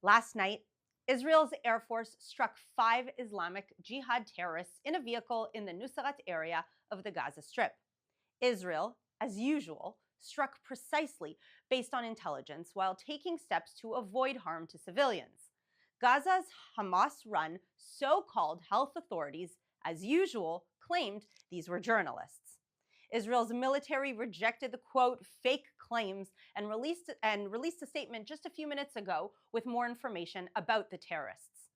Last night, Israel's Air Force struck 5 Islamic Jihad terrorists in a vehicle in the Nusrat area of the Gaza Strip. Israel, as usual, struck precisely based on intelligence while taking steps to avoid harm to civilians. Gaza's Hamas-run so-called health authorities, as usual, claimed these were journalists. Israel's military rejected the quote fake claims and released a statement just a few minutes ago with more information about the terrorists.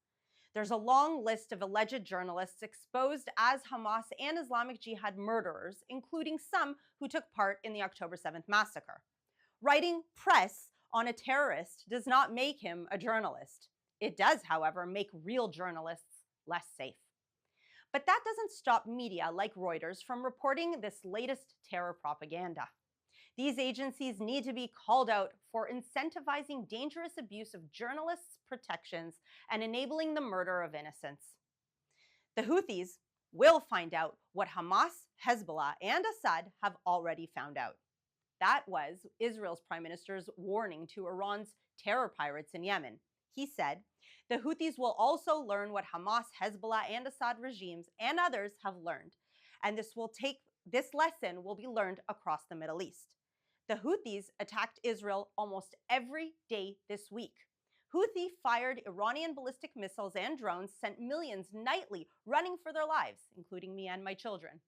There's a long list of alleged journalists exposed as Hamas and Islamic Jihad murderers, including some who took part in the October 7th massacre. Writing press on a terrorist does not make him a journalist. It does, however, make real journalists less safe. But that doesn't stop media like Reuters from reporting this latest terror propaganda. These agencies need to be called out for incentivizing dangerous abuse of journalists' protections and enabling the murder of innocents. The Houthis will find out what Hamas, Hezbollah, and Assad have already found out. That was Israel's Prime Minister's warning to Iran's terror pirates in Yemen. He said, the Houthis will also learn what Hamas, Hezbollah, and Assad regimes and others have learned, and this lesson will be learned across the Middle East. The Houthis attacked Israel almost every day this week. Houthi-fired Iranian ballistic missiles and drones sent millions nightly running for their lives, including me and my children.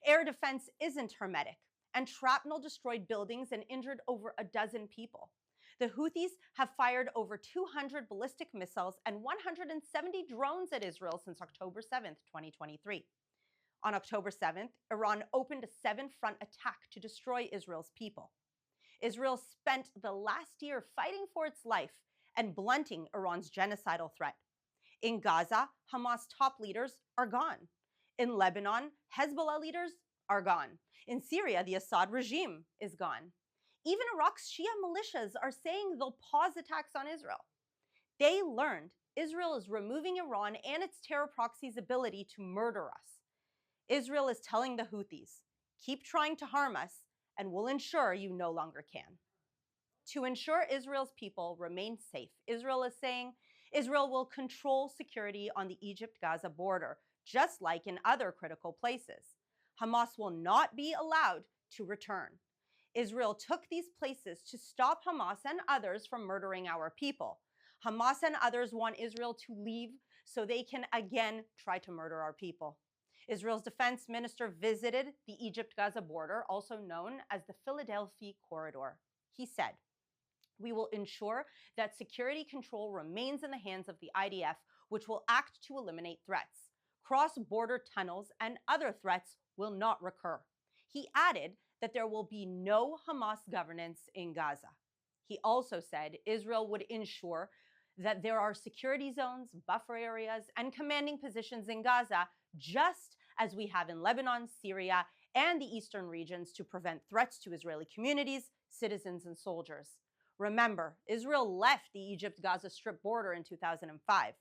Air defense isn't hermetic, and shrapnel destroyed buildings and injured over a dozen people. The Houthis have fired over 200 ballistic missiles and 170 drones at Israel since October 7th, 2023. On October 7th, Iran opened a 7-front attack to destroy Israel's people. Israel spent the last year fighting for its life and blunting Iran's genocidal threat. In Gaza, Hamas top leaders are gone. In Lebanon, Hezbollah leaders are gone. In Syria, the Assad regime is gone. Even Iraq's Shia militias are saying they'll pause attacks on Israel. They learned Israel is removing Iran and its terror proxies' ability to murder us. Israel is telling the Houthis, keep trying to harm us, and we'll ensure you no longer can. To ensure Israel's people remain safe, Israel is saying Israel will control security on the Egypt-Gaza border, just like in other critical places. Hamas will not be allowed to return. Israel took these places to stop Hamas and others from murdering our people. Hamas and others want Israel to leave so they can again try to murder our people. Israel's defense minister visited the Egypt-Gaza border, also known as the Philadelphia Corridor. He said, we will ensure that security control remains in the hands of the IDF, which will act to eliminate threats. Cross-border tunnels and other threats will not recur. He added that there will be no Hamas governance in Gaza. He also said Israel would ensure that there are security zones, buffer areas, and commanding positions in Gaza, just as we have in Lebanon, Syria, and the eastern regions to prevent threats to Israeli communities, citizens, and soldiers. Remember, Israel left the Egypt-Gaza Strip border in 2005.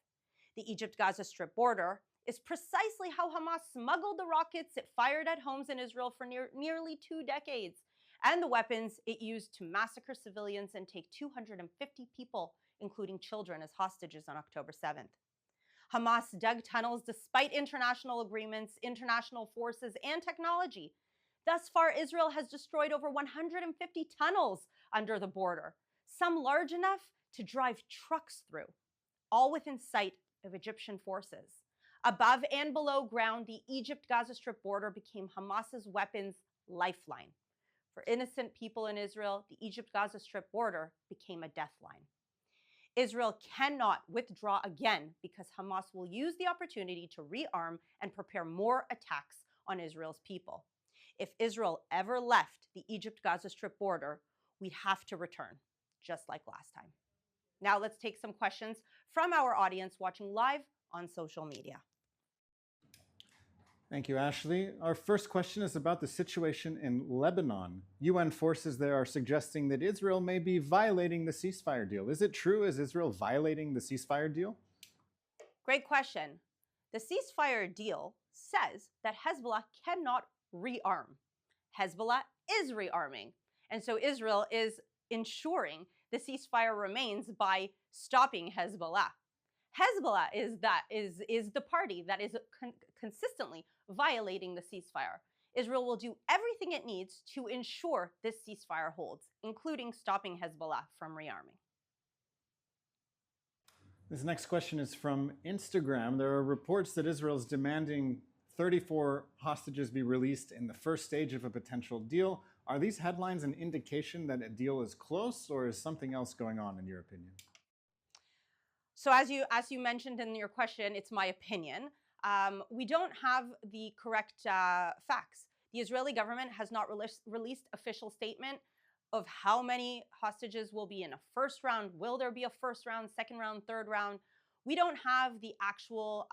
The Egypt-Gaza Strip border is precisely how Hamas smuggled the rockets it fired at homes in Israel for nearly 2 decades, and the weapons it used to massacre civilians and take 250 people, including children, as hostages on October 7th. Hamas dug tunnels despite international agreements, international forces, and technology. Thus far, Israel has destroyed over 150 tunnels under the border, some large enough to drive trucks through, all within sight of Egyptian forces. Above and below ground, the Egypt-Gaza Strip border became Hamas's weapons lifeline. For innocent people in Israel, the Egypt-Gaza Strip border became a death line. Israel cannot withdraw again because Hamas will use the opportunity to rearm and prepare more attacks on Israel's people. If Israel ever left the Egypt-Gaza Strip border, we'd have to return, just like last time. Now let's take some questions from our audience watching live on social media. Thank you, Ashley. Our first question is about the situation in Lebanon. UN forces there are suggesting that Israel may be violating the ceasefire deal. Is it true? Is Israel violating the ceasefire deal? Great question. The ceasefire deal says that Hezbollah cannot rearm. Hezbollah is rearming. And so Israel is ensuring the ceasefire remains by stopping Hezbollah. Hezbollah is the party that is consistently violating the ceasefire. Israel will do everything it needs to ensure this ceasefire holds, including stopping Hezbollah from rearming. This next question is from Instagram. There are reports that Israel is demanding 34 hostages be released in the first stage of a potential deal. Are these headlines an indication that a deal is close, or is something else going on, in your opinion? So as you mentioned in your question, it's my opinion. We don't have the correct facts. The Israeli government has not released official statement of how many hostages will be in a first round. Will there be a first round, second round, third round? We don't have the actual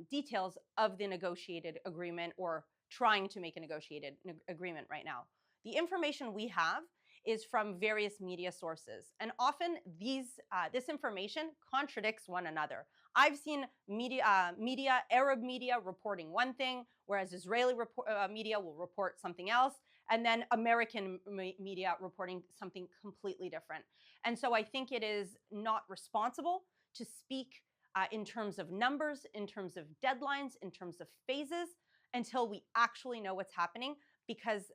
details of the negotiated agreement or trying to make a negotiated agreement right now. The information we have is from various media sources, and often this information contradicts one another. I've seen Arab media reporting one thing, whereas Israeli media will report something else, and then American media reporting something completely different. And so I think it is not responsible to speak in terms of numbers, in terms of deadlines, in terms of phases, until we actually know what's happening, because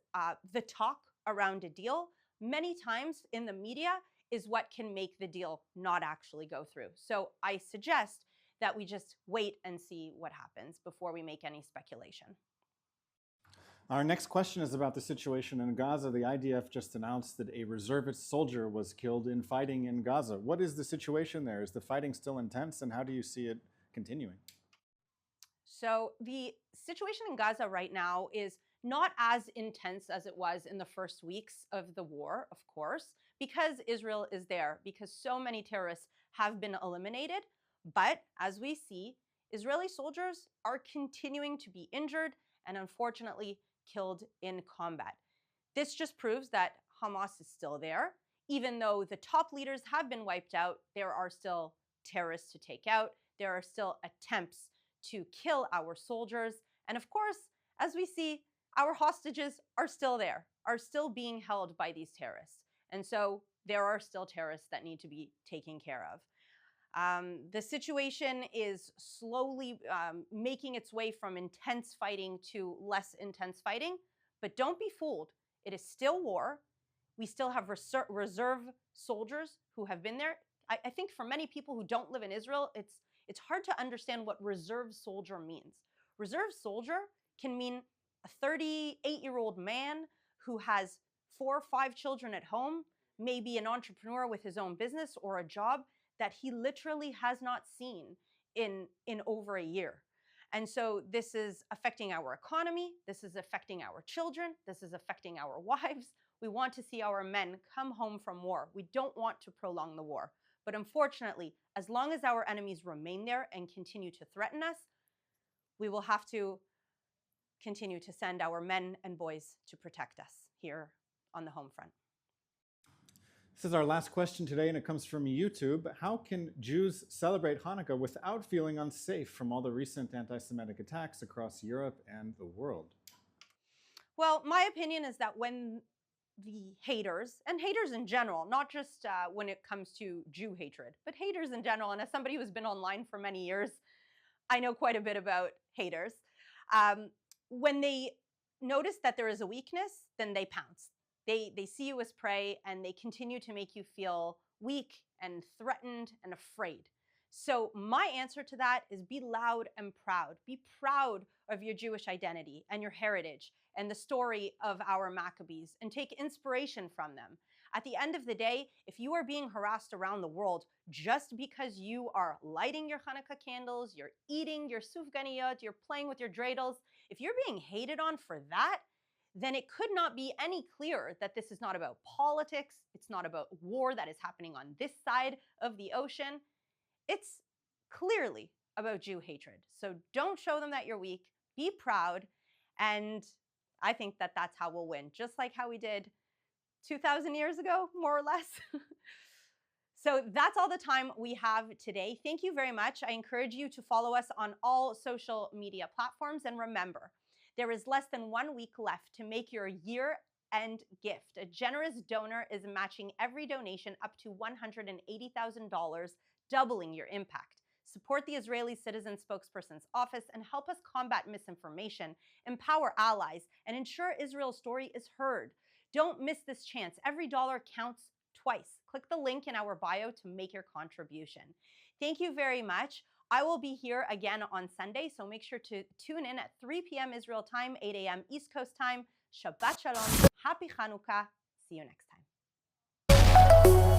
the talk around a deal many times in the media is what can make the deal not actually go through. So I suggest that we just wait and see what happens before we make any speculation. Our next question is about the situation in Gaza. The IDF just announced that a reservist soldier was killed in fighting in Gaza. What is the situation there? Is the fighting still intense, and how do you see it continuing? So the situation in Gaza right now is not as intense as it was in the first weeks of the war, of course, because Israel is there, because so many terrorists have been eliminated. But as we see, Israeli soldiers are continuing to be injured and unfortunately killed in combat. This just proves that Hamas is still there. Even though the top leaders have been wiped out, there are still terrorists to take out. There are still attempts to kill our soldiers. And of course, as we see, our hostages are still there, are still being held by these terrorists. And so there are still terrorists that need to be taken care of. The situation is slowly making its way from intense fighting to less intense fighting, but don't be fooled. It is still war. We still have reserve soldiers who have been there. I think for many people who don't live in Israel, it's hard to understand what reserve soldier means. Reserve soldier can mean a 38-year-old man who has 4 or 5 children at home, maybe an entrepreneur with his own business or a job that he literally has not seen in over a year. And so this is affecting our economy, this is affecting our children, this is affecting our wives. We want to see our men come home from war. We don't want to prolong the war. But unfortunately, as long as our enemies remain there and continue to threaten us, we will have to continue to send our men and boys to protect us here on the home front. This is our last question today, and it comes from YouTube. How can Jews celebrate Hanukkah without feeling unsafe from all the recent anti-Semitic attacks across Europe and the world? Well, my opinion is that when the haters, and haters in general, not just when it comes to Jew hatred, but haters in general, and as somebody who's been online for many years, I know quite a bit about haters. When they notice that there is a weakness, then they pounce. They see you as prey, and they continue to make you feel weak and threatened and afraid. So my answer to that is be loud and proud. Be proud of your Jewish identity and your heritage and the story of our Maccabees, and take inspiration from them. At the end of the day, if you are being harassed around the world just because you are lighting your Hanukkah candles, you're eating your sufganiyot, you're playing with your dreidels, if you're being hated on for that, then it could not be any clearer that this is not about politics, it's not about war that is happening on this side of the ocean. It's clearly about Jew hatred. So don't show them that you're weak, be proud, and I think that that's how we'll win, just like how we did 2,000 years ago, more or less. So that's all the time we have today. Thank you very much. I encourage you to follow us on all social media platforms. And remember, there is less than 1 week left to make your year end gift. A generous donor is matching every donation up to $180,000, doubling your impact. Support the Israeli Citizen Spokesperson's office and help us combat misinformation, empower allies, and ensure Israel's story is heard. Don't miss this chance. Every dollar counts twice. Click the link in our bio to make your contribution. Thank you very much. I will be here again on Sunday, so make sure to tune in at 3 p.m. Israel time, 8 a.m. East Coast time. Shabbat Shalom. Happy Hanukkah. See you next time.